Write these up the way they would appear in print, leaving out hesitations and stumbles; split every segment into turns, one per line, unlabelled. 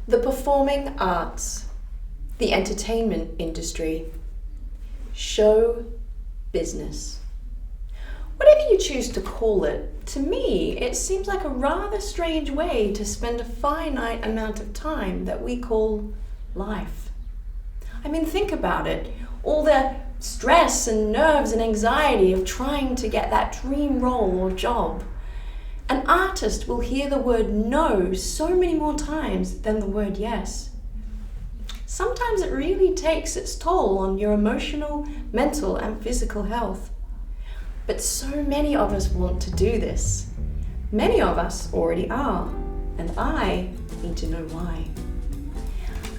The performing arts, the entertainment industry, show business. Whatever you choose to call it, to me, it seems like a rather strange way to spend a finite amount of time that we call life. I mean, think about it. All the stress and nerves and anxiety of trying to get that dream role or job. An artist will hear the word no so many more times than the word yes. Sometimes it really takes its toll on your emotional, mental, and physical health. But so many of us want to do this. Many of us already are, and I need to know why.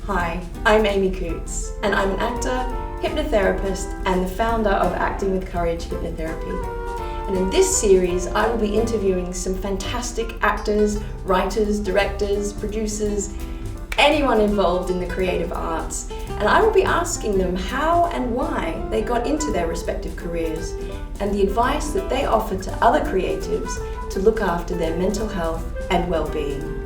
Hi, I'm Amy Coots, and I'm an actor, hypnotherapist, and the founder of Acting with Courage Hypnotherapy. And in this series, I will be interviewing some fantastic actors, writers, directors, producers, anyone involved in the creative arts. And I will be asking them how and why they got into their respective careers and the advice that they offer to other creatives to look after their mental health and well-being.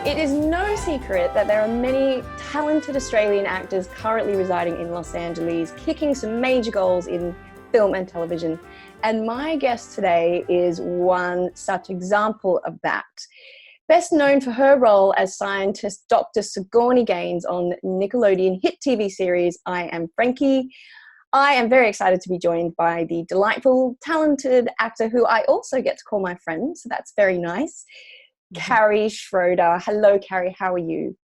It is no secret that there are many talented Australian actors currently residing in Los Angeles, kicking some major goals in film and television. And my guest today is one such example of that. Best known for her role as scientist Dr. Sigourney Gaines on Nickelodeon hit TV series I Am Frankie. I am very excited to be joined by the delightful, talented actor who I also get to call my friend, so that's very nice. Carrie Schroeder. Hello, Carrie. How are you?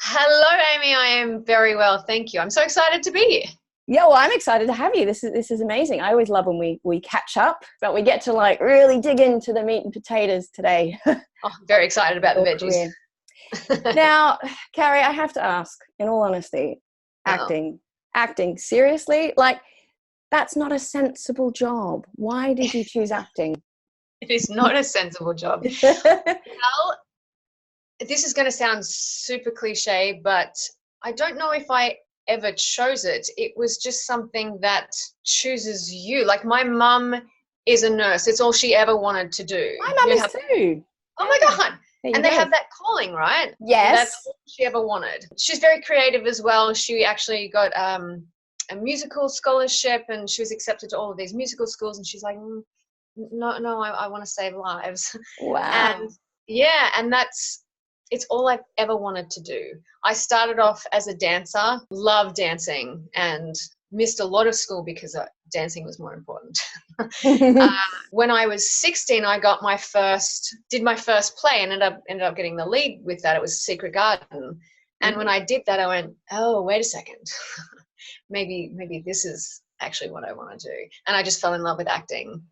Hello, Amy. I am very well, thank you. I'm so excited to be here.
Yeah, well, I'm excited to have you. This is amazing. I always love when we catch up, but we get to like really dig into the meat and potatoes today.
Oh, I'm very excited about the veggies.
Now, Carrie, I have to ask, in all honesty, acting, seriously? Like, that's not a sensible job. Why did you choose acting?
It is not a sensible job. Well, this is going to sound super cliche, but I don't know if I ever chose it. It was just something that chooses you. Like my mum is a nurse. It's all she ever wanted to do.
My mum is too.
Oh my God. And they have that calling, right?
Yes.
That's all she ever wanted. She's very creative as well. She actually got a musical scholarship and she was accepted to all of these musical schools. And she's like, no, I want to save lives.
Wow.
And yeah, and it's all I've ever wanted to do. I started off as a dancer, loved dancing, and missed a lot of school because dancing was more important. When I was 16, I got did my first play, and ended up getting the lead with that. It was Secret Garden. And when I did that, I went, oh, wait a second. maybe this is actually what I want to do. And I just fell in love with acting.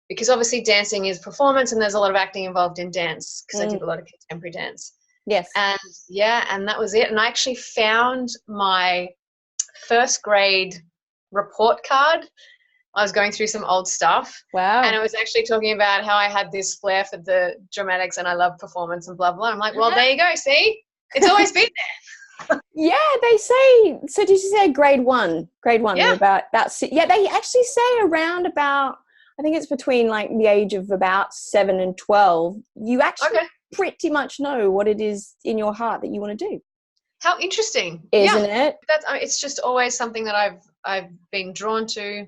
Because obviously dancing is performance and there's a lot of acting involved in dance because I did a lot of contemporary dance.
Yes.
And that was it. And I actually found my first grade report card. I was going through some old stuff.
Wow.
And it was actually talking about how I had this flair for the dramatics and I love performance and blah, blah. I'm like, well, there you go. See, it's always been there.
Yeah, they say, so did you say grade one?
Yeah.
Yeah, they actually say around about, I think it's between like the age of about 7 and 12. You actually pretty much know what it is in your heart that you want to do.
How interesting,
isn't it?
It's just always something that I've been drawn to,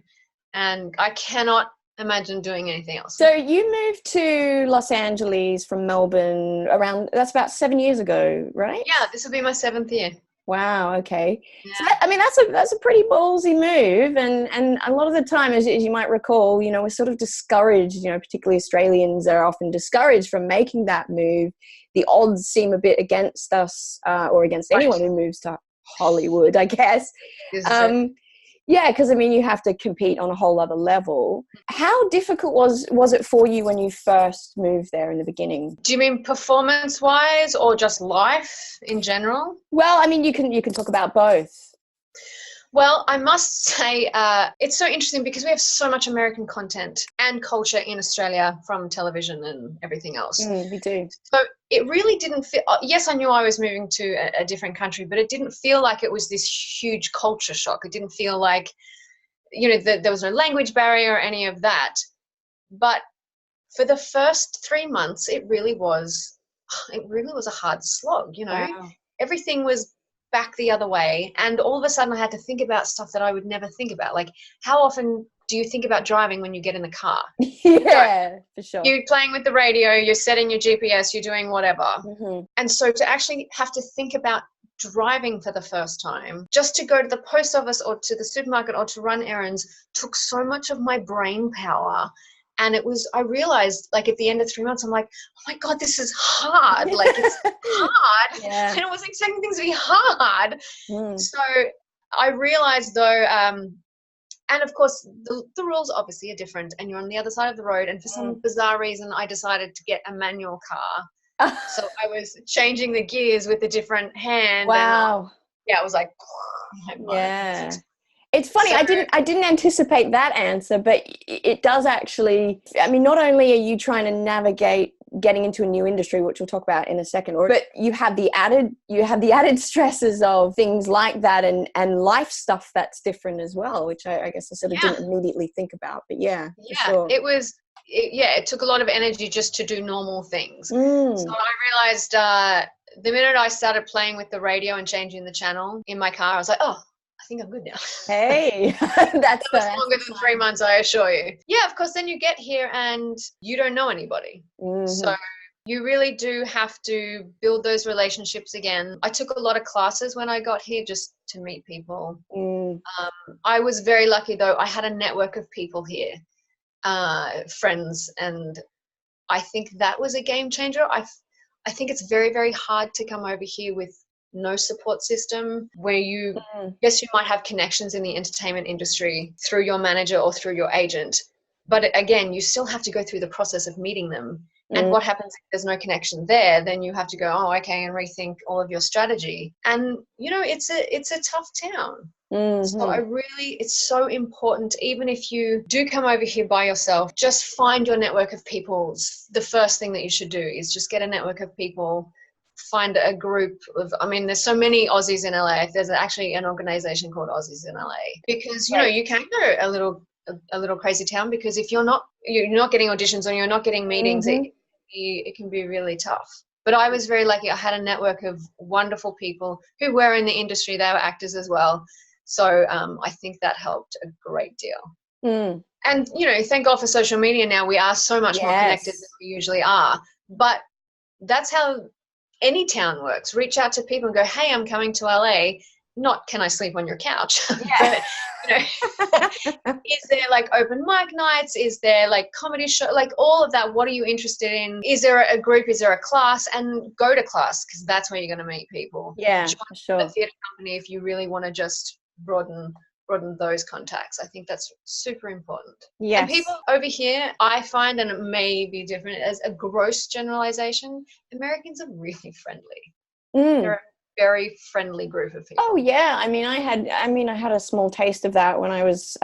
and I cannot imagine doing anything else.
So you moved to Los Angeles from Melbourne that's about 7 years ago, right?
Yeah, this will be my 7th year.
Wow. Okay.
Yeah.
So that's a pretty ballsy move, and a lot of the time, as you might recall, we're sort of discouraged. Particularly Australians are often discouraged from making that move. The odds seem a bit against us, or against anyone who moves to Hollywood, I guess. Yeah, because you have to compete on a whole other level. How difficult was it for you when you first moved there in the beginning?
Do you mean performance-wise or just life in general?
Well, you can talk about both.
Well, I must say it's so interesting because we have so much American content and culture in Australia from television and everything else.
We do.
So it really didn't feel, yes, I knew I was moving to a different country, but it didn't feel like it was this huge culture shock. It didn't feel like, there was no language barrier or any of that. But for the first 3 months, it really was a hard slog, you know.
Wow.
Everything was back the other way, and all of a sudden I had to think about stuff that I would never think about. Like, how often do you think about driving when you get in the car?
Yeah, for sure.
You're playing with the radio, you're setting your GPS, you're doing whatever.
Mm-hmm.
And so to actually have to think about driving for the first time, just to go to the post office or to the supermarket or to run errands, took so much of my brain power. And I realized, like, at the end of 3 months, I'm like, oh my God, this is hard. Like, it's hard.
Yeah.
I wasn't expecting things to be hard.
Mm.
So I realized, though, and of course, the rules obviously are different, and you're on the other side of the road. And for some bizarre reason, I decided to get a manual car. So I was changing the gears with a different hand.
Wow.
And I was like,
yeah. It's funny. I didn't anticipate that answer, but it does actually. I mean, not only are you trying to navigate getting into a new industry, which we'll talk about in a second, but you have the added stresses of things like that and life stuff that's different as well, which I guess I sort of didn't immediately think about. But for sure.
It took a lot of energy just to do normal things. So I realized the minute I started playing with the radio and changing the channel in my car, I was like, oh, I think I'm good now.
Hey, that's
longer than 3 months, I assure you. Yeah, of course, then you get here and you don't know anybody. Mm-hmm. So you really do have to build those relationships again. I took a lot of classes when I got here just to meet people. I was very lucky, though. I had a network of people here, friends, and I think that was a game changer. I think it's very, very hard to come over here with no support system, where yes, you might have connections in the entertainment industry through your manager or through your agent, but again, you still have to go through the process of meeting them. And what happens if there's no connection there? Then you have to go, oh, okay, and rethink all of your strategy. And you know, it's a tough town. So it's so important, even if you do come over here by yourself, just find your network of people. The first thing that you should do is just get a network of people. Find a group of, I mean, there's so many Aussies in LA. There's actually an organization called Aussies in LA, because you know, you can go a little crazy town, because if you're not getting auditions or you're not getting meetings, it can be really tough. But I was very lucky. I had a network of wonderful people who were in the industry. They were actors as well. So I think that helped a great deal. And you know, thank God for social media now. We are so much more connected than we usually are. But that's how any town works. Reach out to people and go, hey, I'm coming to LA. Not, can I sleep on your couch? But, you know, is there like open mic nights? Is there like comedy show? Like all of that. What are you interested in? Is there a group? Is there a class? And go to class, because that's where you're going to meet people.
Yeah,
join
for sure.
a theatre company if you really want to just broaden those contacts. I think that's super important.
Yes.
And people over here, I find, and it may be different as a gross generalization, Americans are really friendly. They're a very friendly group of people.
Oh yeah, I mean, I had a small taste of that when I was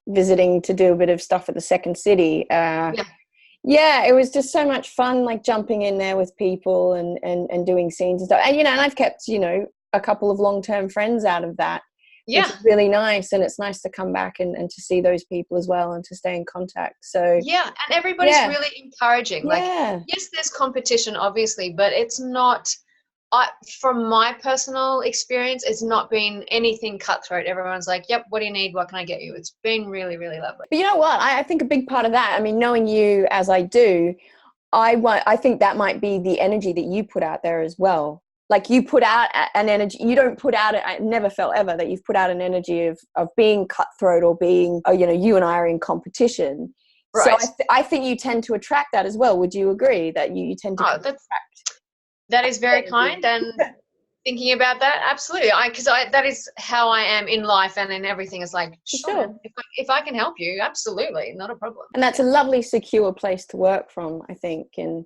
visiting to do a bit of stuff at the Second City. Yeah, it was just so much fun, like jumping in there with people and doing scenes and stuff. And you know, and I've kept, you know, a couple of long-term friends out of that. Which is really nice, and it's nice to come back and to see those people as well and to stay in contact. So
and everybody's really encouraging. Like, yes, there's competition obviously, but it's not, from my personal experience, it's not been anything cutthroat. Everyone's like, yep, what do you need? What can I get you? It's been really, really lovely.
But you know what? I think a big part of that, I mean, knowing you as I do, I think that might be the energy that you put out there as well. Like you put out an energy, you don't put out, I never felt ever that you've put out an energy of being cutthroat or being, you know, you and I are in competition. Right. So I think you tend to attract that as well. Would you agree that you tend to attract?
That is very kind, and thinking about that, absolutely. Because that is how I am in life and in everything. It's like, sure. If I can help you, absolutely, not a problem.
And that's a lovely, secure place to work from, I think. And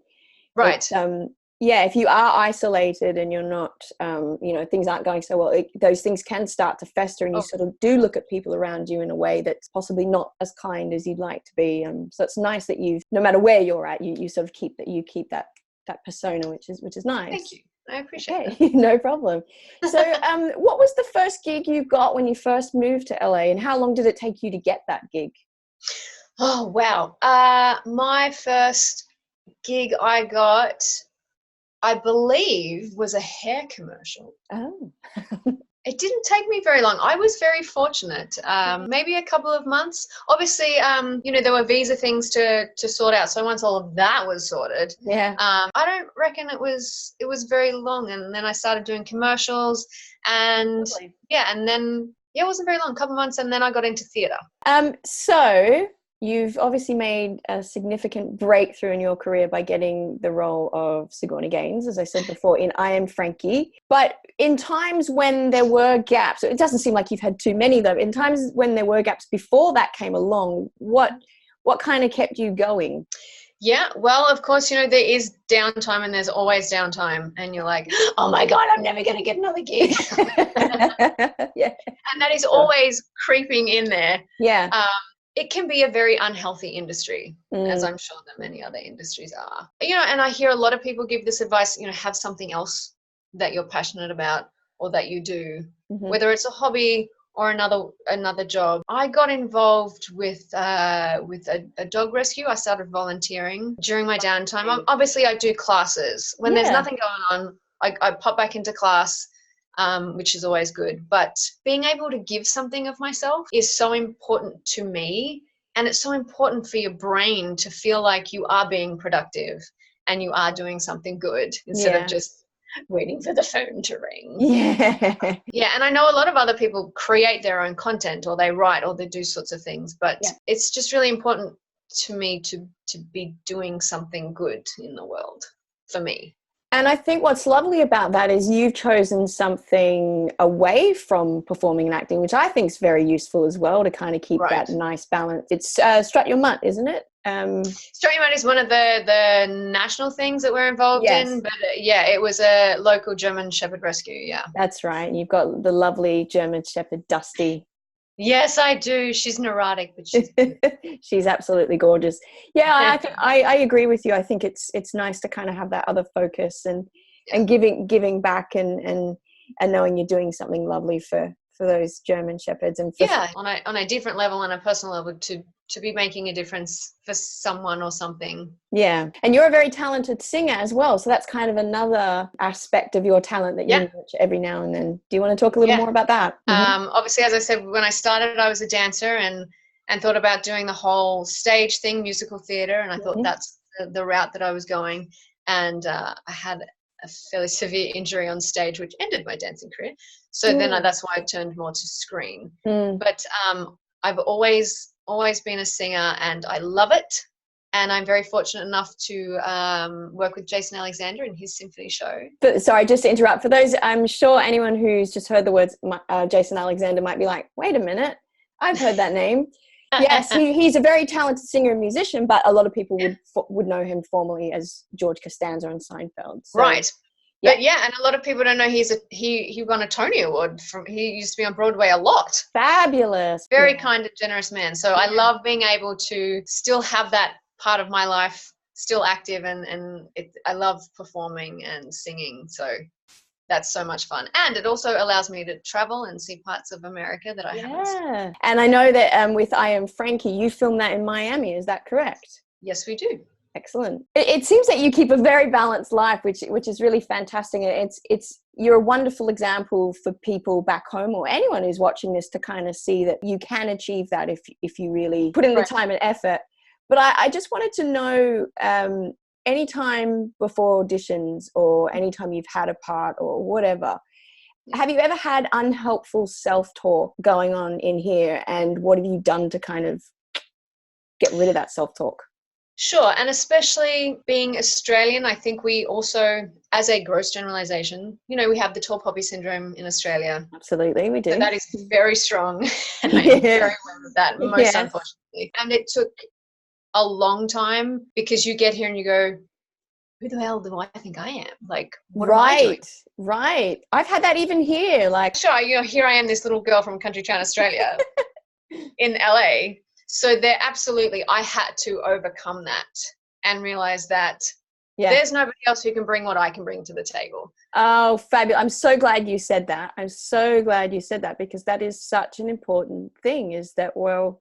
if you are isolated and you're not, you know, things aren't going so well, those things can start to fester, and you sort of do look at people around you in a way that's possibly not as kind as you'd like to be. So it's nice that no matter where you're at, you sort of keep that persona, which is nice.
Thank you. I appreciate
that. No problem. So what was the first gig you got when you first moved to LA, and how long did it take you to get that gig?
Oh, wow. My first gig I got, I believe, was a hair commercial.
Oh.
It didn't take me very long. I was very fortunate. Maybe a couple of months. Obviously, there were visa things to sort out. So once all of that was sorted,
Yeah.
I don't reckon it was very long. And then I started doing commercials, and
Lovely.
yeah, and then yeah, it wasn't very long, a couple of months, and then I got into theatre.
So you've obviously made a significant breakthrough in your career by getting the role of Sigourney Gaines, as I said before, in I Am Frankie. But in times when there were gaps, it doesn't seem like you've had too many though. In times when there were gaps before that came along, what kind of kept you going?
Yeah, well, of course, there is downtime and there's always downtime, and you're like, oh my God, I'm never going to get another gig.
Yeah.
And that is always creeping in there.
Yeah.
It can be a very unhealthy industry, as I'm sure that many other industries are. And I hear a lot of people give this advice, have something else that you're passionate about or that you do, whether it's a hobby or another job. I got involved with a dog rescue. I started volunteering during my downtime. Obviously, I do classes. When there's nothing going on, I pop back into class, which is always good. But being able to give something of myself is so important to me. And it's so important for your brain to feel like you are being productive and you are doing something good instead of just waiting for the phone to ring.
Yeah.
Yeah, and I know a lot of other people create their own content, or they write, or they do sorts of things, but it's just really important to me to be doing something good in the world for me.
And I think what's lovely about that is you've chosen something away from performing and acting, which I think is very useful as well to kind of keep that nice balance. It's Strut Your Mutt, isn't it?
Strut Your Mutt is one of the national things that we're involved in, but it was a local German Shepherd rescue. Yeah,
that's right. You've got the lovely German Shepherd, Dusty.
Yes, I do. She's neurotic, but
she's absolutely gorgeous. Yeah, I agree with you. I think it's nice to kind of have that other focus and giving back and knowing you're doing something lovely for those German Shepherds and
on a different level, on a personal level, to be making a difference for someone or something.
Yeah, and you're a very talented singer as well, so that's kind of another aspect of your talent that you nurture every now and then. Do you want to talk a little more about that?
Obviously, as I said, when I started, I was a dancer and thought about doing the whole stage thing, musical theatre, and I thought that's the route that I was going. And I had a fairly severe injury on stage, which ended my dancing career. So then that's why I turned more to screen. But I've always been a singer, and I love it. And I'm very fortunate enough to work with Jason Alexander in his symphony show.
But, sorry, just to interrupt. For those, I'm sure anyone who's just heard the words Jason Alexander might be like, wait a minute, I've heard that name. Yes, he's a very talented singer and musician, but a lot of people would know him formally as George Costanza on Seinfeld. So,
right. But and a lot of people don't know he won a Tony Award he used to be on Broadway a lot.
Fabulous.
Very kind and generous man. So I love being able to still have that part of my life still active, and I love performing and singing. So that's so much fun. And it also allows me to travel and see parts of America that I haven't seen.
And I know that with I Am Frankie, you filmed that in Miami. Is that correct?
Yes, we do.
Excellent. It seems that you keep a very balanced life, which is really fantastic. You're a wonderful example for people back home or anyone who's watching this to kind of see that you can achieve that if you really put in the time and effort. But I just wanted to know, anytime before auditions or anytime you've had a part or whatever, have you ever had unhelpful self-talk going on in here? And what have you done to kind of get rid of that self-talk?
Sure, and especially being Australian, I think we also, as a gross generalisation, we have the tall poppy syndrome in Australia.
Absolutely, we do.
So that is very strong, and I am very aware of that, most unfortunately. And it took a long time, because you get here and you go, who the hell do I think I am? Like, what am I doing?
Right. I've had that even here. Like,
sure, here I am, this little girl from country town Australia in LA. So I had to overcome that and realize that there's nobody else who can bring what I can bring to the table.
Oh, fabulous. I'm so glad you said that. I'm so glad you said that, because that is such an important thing, is that, well,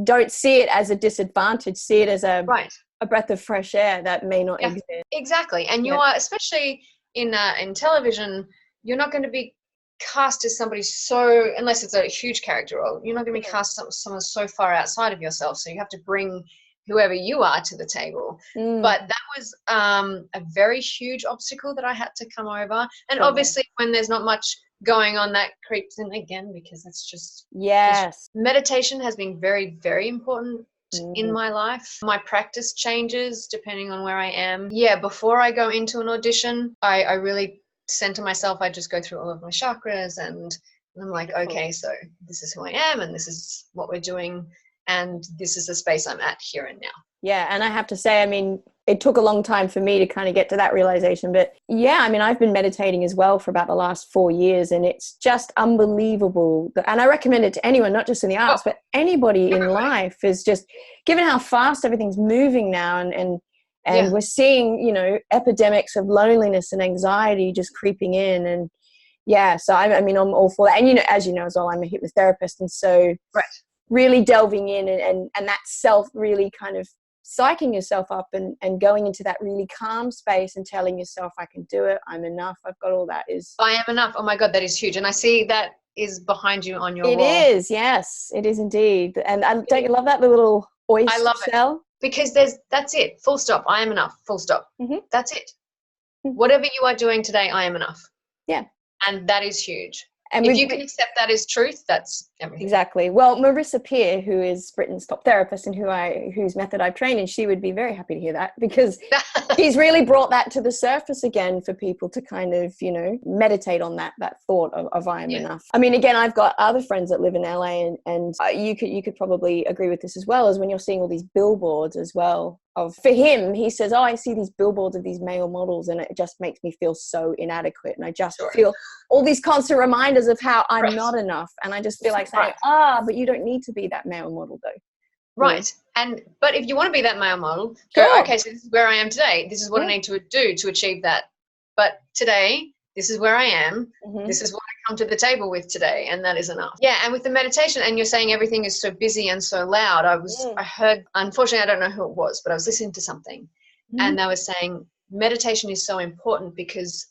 don't see it as a disadvantage, see it as a
Right.
breath of fresh air that may not exist.
Exactly. And you are, especially in television, you're not going to be cast as somebody so, unless it's a huge character role, you're not going to be cast as someone so far outside of yourself. So you have to bring whoever you are to the table. But that was a very huge obstacle that I had to come over. And obviously when there's not much going on, that creeps in again, because it's just meditation has been very, very important in my life. My practice changes depending on where I am. Before I go into an audition, I really center myself. I just go through all of my chakras, and I'm like, okay, so this is who I am, and this is what we're doing, and this is the space I'm at here and now.
Yeah, and I have to say, I mean, it took a long time for me to kind of get to that realization. But yeah, I mean, I've been meditating as well for about the last 4 years, and it's just unbelievable. And I recommend it to anyone, not just in the arts, but anybody in life, is just, given how fast everything's moving now, and we're seeing, epidemics of loneliness and anxiety just creeping in. And so I mean, I'm all for that. And, as you know as well, I'm a hypnotherapist. And so really delving in and that self, really kind of psyching yourself up and going into that really calm space and telling yourself, I can do it, I'm enough, I've got all that, is
I am enough. Oh my God, that is huge. And I see that is behind you on your wall.
It is, yes, it is indeed. And don't you love that, the little oyster
I love
shell?
It. Because that's it, full stop. I am enough, full stop. That's it. Whatever you are doing today, I am enough.
Yeah.
And that is huge.
And
if you can accept that as truth, that's everything.
Exactly. Well, Marissa Peer, who is Britain's top therapist and whose method I've trained in, she would be very happy to hear that, because she's really brought that to the surface again for people to kind of, meditate on that thought of I am enough. I mean, again, I've got other friends that live in LA, and you could probably agree with this as well, as when you're seeing all these billboards as well. For him, he says, I see these billboards of these male models, and it just makes me feel so inadequate, and I just feel all these constant reminders of how I'm not enough, and I just feel like saying, but you don't need to be that male model though.
Right. But if you want to be that male model, go, okay, so this is where I am today, this is what I need to do to achieve that. But today, this is where I am, this is what I come to the table with today, and that is enough. Yeah, and with the meditation, and you're saying everything is so busy and so loud, I heard, unfortunately, I don't know who it was, but I was listening to something, and they were saying meditation is so important because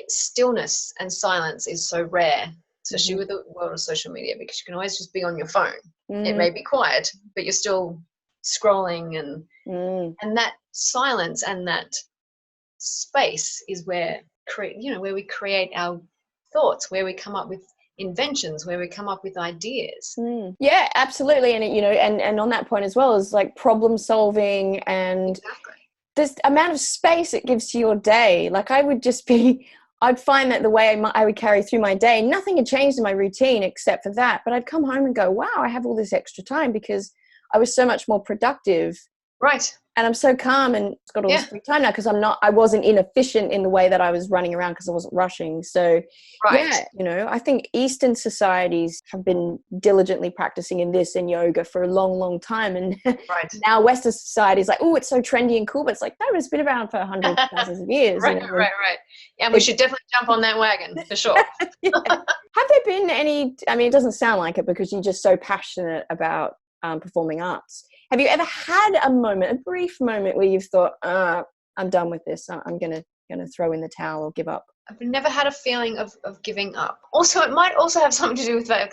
stillness and silence is so rare, especially with the world of social media, because you can always just be on your phone. It may be quiet, but you're still scrolling, and that silence and that space is where we create our thoughts, where we come up with inventions, where we come up with ideas.
Yeah, absolutely. And and on that point as well, is like problem solving, and this amount of space it gives to your day. Like I'd find that the way I would carry through my day, nothing had changed in my routine except for that, but I'd come home and go, wow, I have all this extra time because I was so much more productive.
Right.
And I'm so calm and got all this free time now, because I wasn't inefficient in the way that I was running around, because I wasn't rushing. So I think Eastern societies have been diligently practicing in yoga for a long, long time. And now Western society is like, oh, it's so trendy and cool. But it's like, no, it's been around for hundreds of thousands of years.
Right. And we should definitely jump on that wagon for sure.
Have there been any, I mean, it doesn't sound like it because you're just so passionate about performing arts. Have you ever had a brief moment, where you've thought, I'm done with this, I'm gonna throw in the towel or give up?
I've never had a feeling of giving up. Also, it might also have something to do with that.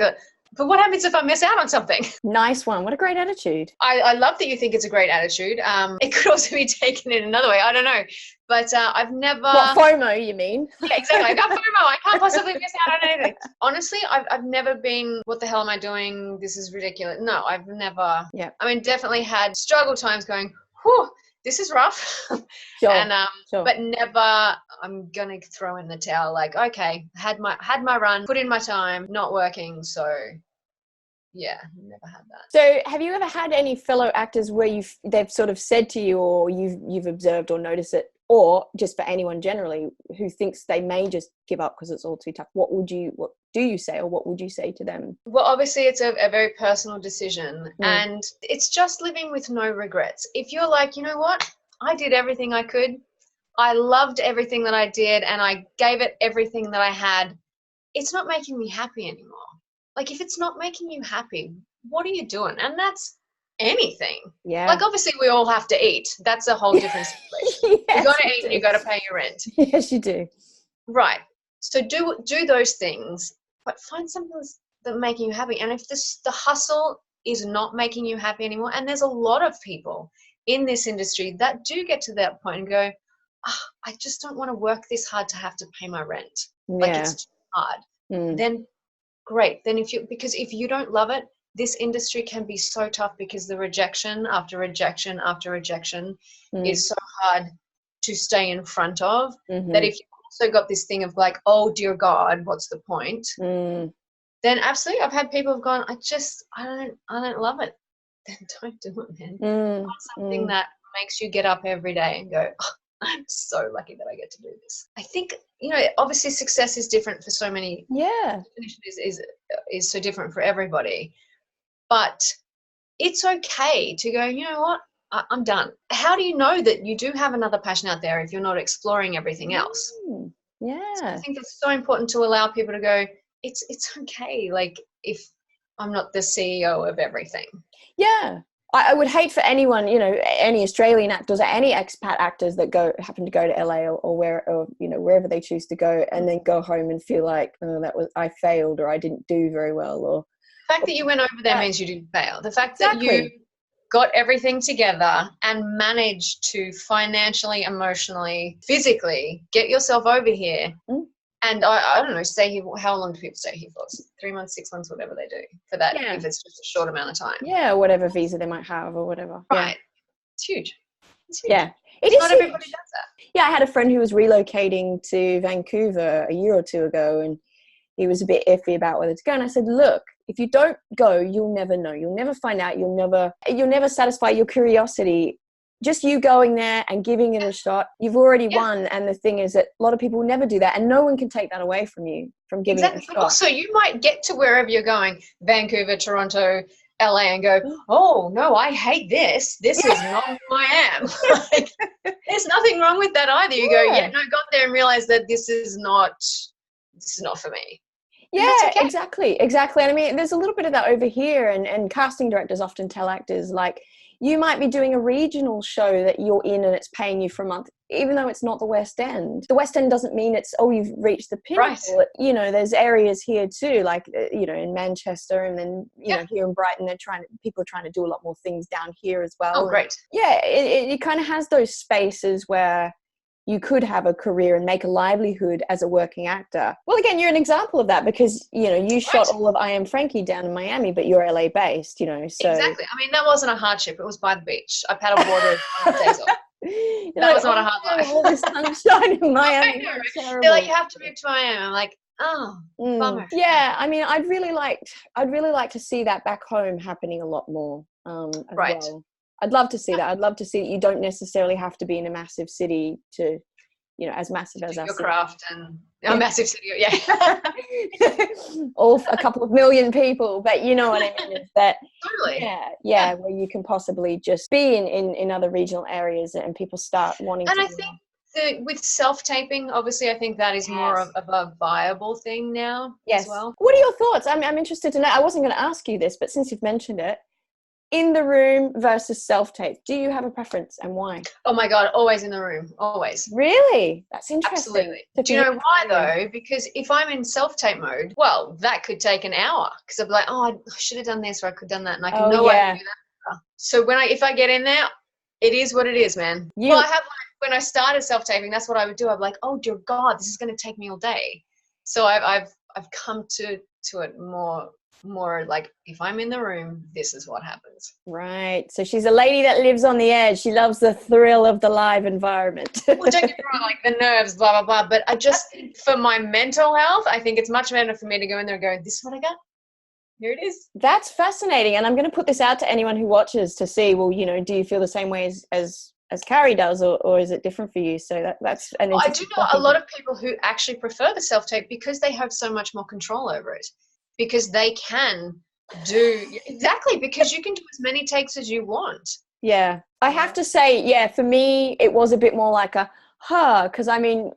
But what happens if I miss out on something?
Nice one. What a great attitude.
I love that you think it's a great attitude. It could also be taken in another way. I don't know. But I've never...
What, FOMO, you mean?
Yeah, exactly. I got FOMO. I can't possibly miss out on anything. Honestly, I've never been, what the hell am I doing? This is ridiculous. No, I've never... Yeah. I mean, definitely had struggle times going, whew, this is rough.
Sure.
But never, I'm going to throw in the towel. Like, okay, had my run, put in my time, not working, so... Yeah, never had that.
So have you ever had any fellow actors where they've sort of said to you, or you've observed or noticed it, or just for anyone generally who thinks they may just give up because it's all too tough? What do you say, or what would you say to them?
Well, obviously it's a very personal decision, and it's just living with no regrets. If you're like, you know what, I did everything I could, I loved everything that I did, and I gave it everything that I had, it's not making me happy anymore. Like, if it's not making you happy, what are you doing? And that's anything.
Yeah.
Like, obviously we all have to eat. That's a whole different situation.
Yes,
You got to
you
eat and
do.
you got to pay your rent.
Yes, you do.
Right. So do those things, but find something that making you happy. And if the hustle is not making you happy anymore, and there's a lot of people in this industry that do get to that point and go, I just don't want to work this hard to have to pay my rent. Like,
Yeah.
it's too hard.
Mm.
Then great. Then because if you don't love it, this industry can be so tough, because the rejection after rejection after rejection is so hard to stay in front of, that if you also got this thing of like, oh dear God, what's the point? Then absolutely, I've had people have gone, I don't love it. Then don't do it, man. Find something that makes you get up every day and go, I'm so lucky that I get to do this. I think, obviously success is different for so many.
Yeah.
Definition is so different for everybody. But it's okay to go, you know what, I'm done. How do you know that you do have another passion out there if you're not exploring everything else?
Yeah.
So I think it's so important to allow people to go, it's okay, like, if I'm not the CEO of everything.
Yeah. I would hate for anyone, any Australian actors or any expat actors that happen to go to LA or wherever they choose to go, and then go home and feel like, oh, I failed, or I didn't do very well, or
the fact that you went over there means you didn't fail. The fact
Exactly.
that you got everything together and managed to financially, emotionally, physically get yourself over here. And I don't know, stay here. How long do people stay here for? 3 months, 6 months, whatever they do for that, if it's just a short amount of time.
Yeah, whatever visa they might have or whatever.
Right. Yeah. It's huge.
Yeah.
Not everybody does that.
Yeah, I had a friend who was relocating to Vancouver a year or two ago, and he was a bit iffy about whether to go. And I said, look, if you don't go, you'll never know. You'll never find out. You'll never satisfy your curiosity. Just you going there and giving it a shot, you've already won. And the thing is that a lot of people will never do that, and no one can take that away from you, from giving it a shot.
But also, you might get to wherever you're going, Vancouver, Toronto, LA, and go, oh no, I hate this. This is not who I am. Like, there's nothing wrong with that either. You go, got there and realize that this is not for me.
Yeah, okay. Exactly. And I mean, there's a little bit of that over here, and casting directors often tell actors, like, you might be doing a regional show that you're in and it's paying you for a month, even though it's not the West End. The West End doesn't mean it's, you've reached the pinnacle. Right. There's areas here too, like, in Manchester, and then, here in Brighton, people are trying to do a lot more things down here as well.
Oh, great.
And yeah, it kind of has those spaces where you could have a career and make a livelihood as a working actor. Well, again, you're an example of that, because, you shot all of I Am Frankie down in Miami, but you're LA based, so.
Exactly. I mean, that wasn't a hardship. It was by the beach. I paddled water 5 days off. That was not a hard life.
All this sunshine in Miami.
They're like, you have to move to Miami. I'm like, oh, bummer.
Yeah, I mean, I'd really like to see that back home happening a lot more. As well. I'd love to see that. I'd love to see that you don't necessarily have to be in a massive city to, as massive as us.
Your craft and a massive city,
All a couple of million people, but you know what I mean, is that
totally.
Yeah, where you can possibly just be in other regional areas, and people start wanting
and
to.
I think with self-taping, obviously, I think that is more of a viable thing now as well.
What are your thoughts? I'm interested to know. I wasn't going to ask you this, but since you've mentioned it, in the room versus self-tape, do you have a preference, and why?
Oh my God, always in the room, always.
Really? That's interesting.
Absolutely. Do you know why though? Because if I'm in self-tape mode, well, that could take an hour, because I'd be like, oh, I should have done this, or I could have done that, and I can know I can do that. So if I get in there, it is what it is, man. Well, I have, when I started self-taping, that's what I would do. I'd be like, oh dear God, this is going to take me all day. So I've come to it more like, if I'm in the room, this is what happens.
Right. So she's a lady that lives on the edge. She loves the thrill of the live environment.
Well, don't get me wrong, like the nerves, blah, blah, blah. But I just, for my mental health, I think it's much better for me to go in there and go, this is what I got. Here it is.
That's fascinating. And I'm going to put this out to anyone who watches to see, well, do you feel the same way as Carrie does, or is it different for you? So that's an interesting.
I do know a lot of people who actually prefer the self-tape, because they have so much more control over it. Because they can because you can do as many takes as you want.
Yeah. I have to say, for me, it was a bit more like because I mean,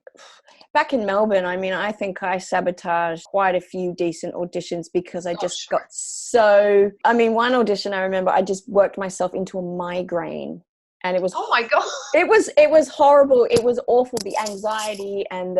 Back in Melbourne, I mean, I think I sabotaged quite a few decent auditions because I just got so, I mean, one audition I remember, I just worked myself into a migraine, and it was,
oh my God,
it was horrible. It was awful. The anxiety and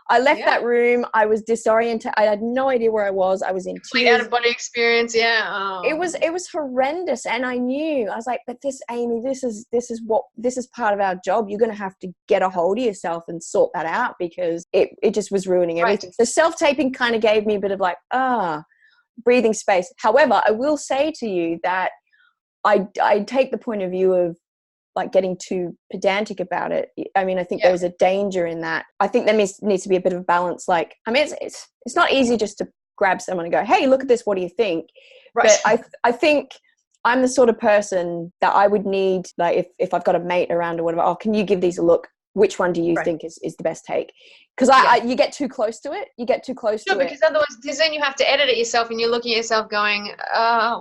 I left that room. I was disoriented. I had no idea where I was. I was in tears.
Out of body experience. Yeah. Oh.
It was horrendous. And I knew, I was like, but this, Amy, this is part of our job. You're going to have to get a hold of yourself and sort that out, because it just was ruining everything. Right. So self-taping kind of gave me a bit of like, breathing space. However, I will say to you that I take the point of view of like getting too pedantic about it. I mean, I think there's a danger in that. I think there needs to be a bit of a balance. Like, I mean, it's not easy just to grab someone and go, hey, look at this, what do you think? Right. But I think I'm the sort of person that I would need, like if I've got a mate around or whatever, oh, can you give these a look? Which one do you think is the best take? Because you get too close to it. You get too close to it.
Because otherwise, then you have to edit it yourself, and you're looking at yourself going,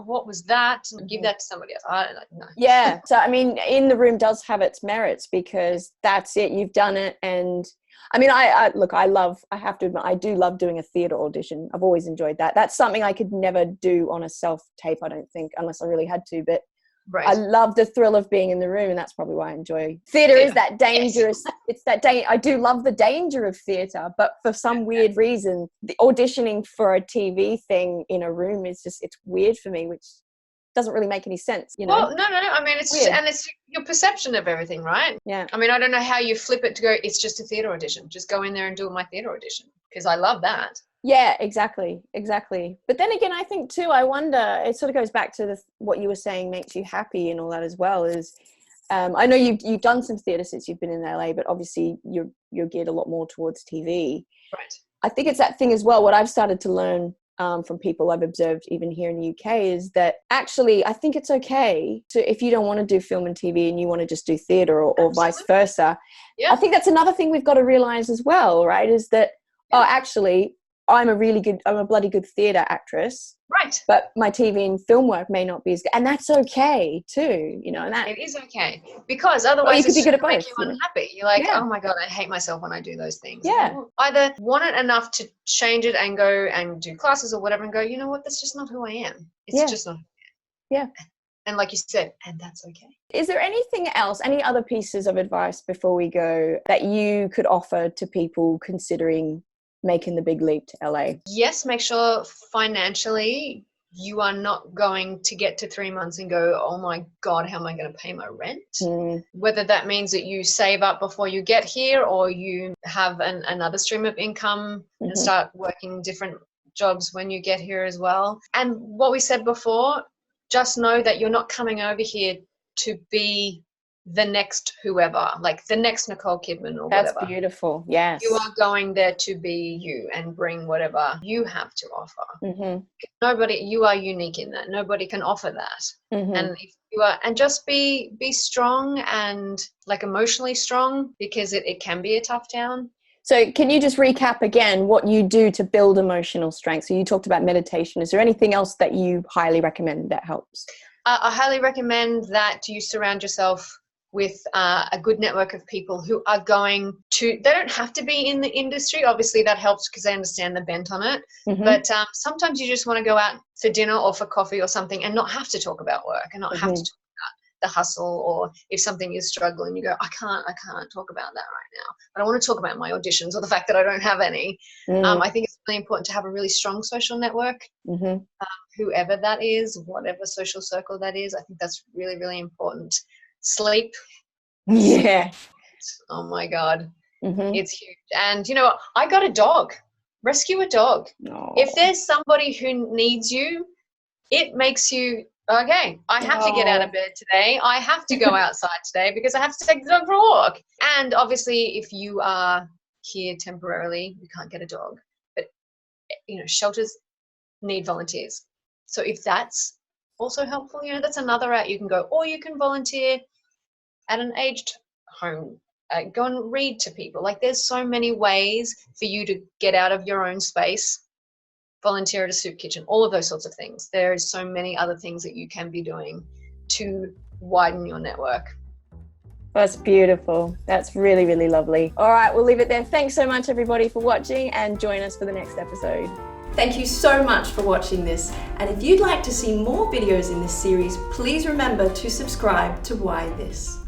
what was that? And give that to somebody else. I don't know.
Yeah. So, I mean, In the Room does have its merits, because that's it. You've done it. And I mean, I have to admit, I do love doing a theatre audition. I've always enjoyed that. That's something I could never do on a self-tape, I don't think, unless I really had to. But right. I love the thrill of being in the room, and that's probably why I enjoy theatre. Is that dangerous? Yes. It's that I do love the danger of theatre, but for some weird reason, the auditioning for a TV thing in a room is just, it's weird for me, which doesn't really make any sense, you know?
Well, no. I mean, it's your perception of everything, right?
Yeah.
I mean, I don't know how you flip it to go, it's just a theatre audition. Just go in there and do my theatre audition, because I love that.
Yeah, exactly. But then again, I think too, I wonder, it sort of goes back to what you were saying makes you happy and all that as well, is I know you've done some theatre since you've been in LA, but obviously you're geared a lot more towards TV.
Right.
I think it's that thing as well. What I've started to learn from people I've observed even here in the UK is that actually I think it's okay to, if you don't want to do film and TV and you want to just do theatre or vice versa. Yeah. I think that's another thing we've got to realise as well, right? Is that, actually, I'm a bloody good theatre actress.
Right.
But my TV and film work may not be as good. And that's okay too, you know. And that
it is okay. Because otherwise
you could be good at both,
make you unhappy. You're like, oh my God, I hate myself when I do those things.
Yeah.
Either want it enough to change it and go and do classes or whatever and go, you know what, that's just not who I am. It's just not who I am.
Yeah.
And like you said, and that's okay.
Is there anything else, any other pieces of advice before we go that you could offer to people considering making the big leap to LA?
Yes, make sure financially you are not going to get to 3 months and go, oh my God, how am I going to pay my rent? Whether that means that you save up before you get here, or you have another stream of income and start working different jobs when you get here as well. And what we said before, just know that you're not coming over here to be the next whoever, like the next Nicole Kidman or whatever.
That's beautiful. Yes.
You are going there to be you and bring whatever you have to offer. You are unique in that. Nobody can offer that. And if you are, and just be strong and like emotionally strong, because it can be a tough town.
So can you just recap again what you do to build emotional strength? So you talked about meditation. Is there anything else that you highly recommend that helps?
I highly recommend that you surround yourself with a good network of people who are going to, they don't have to be in the industry. Obviously that helps because they understand the bent on it. But sometimes you just want to go out for dinner or for coffee or something and not have to talk about work and not have to talk about the hustle, or if something is struggling, you go, I can't talk about that right now. But I want to talk about my auditions or the fact that I don't have any. I think it's really important to have a really strong social network, whoever that is, whatever social circle that is. I think that's really, really important. Sleep.
Yeah.
Oh my God. It's huge. And you know what? I got a dog. Rescue a dog. If there's somebody who needs you, it makes you, okay, I have to get out of bed today. I have to go outside today because I have to take the dog for a walk. And obviously if you are here temporarily, you can't get a dog. But you know, shelters need volunteers. So if that's also helpful, you know, that's another route you can go. Or you can volunteer at an aged home, go and read to people. Like there's so many ways for you to get out of your own space, volunteer at a soup kitchen, all of those sorts of things. There's so many other things that you can be doing to widen your network.
That's beautiful. That's really, really lovely. All right, we'll leave it there. Thanks so much, everybody, for watching, and join us for the next episode.
Thank you so much for watching this. And if you'd like to see more videos in this series, please remember to subscribe to Why This.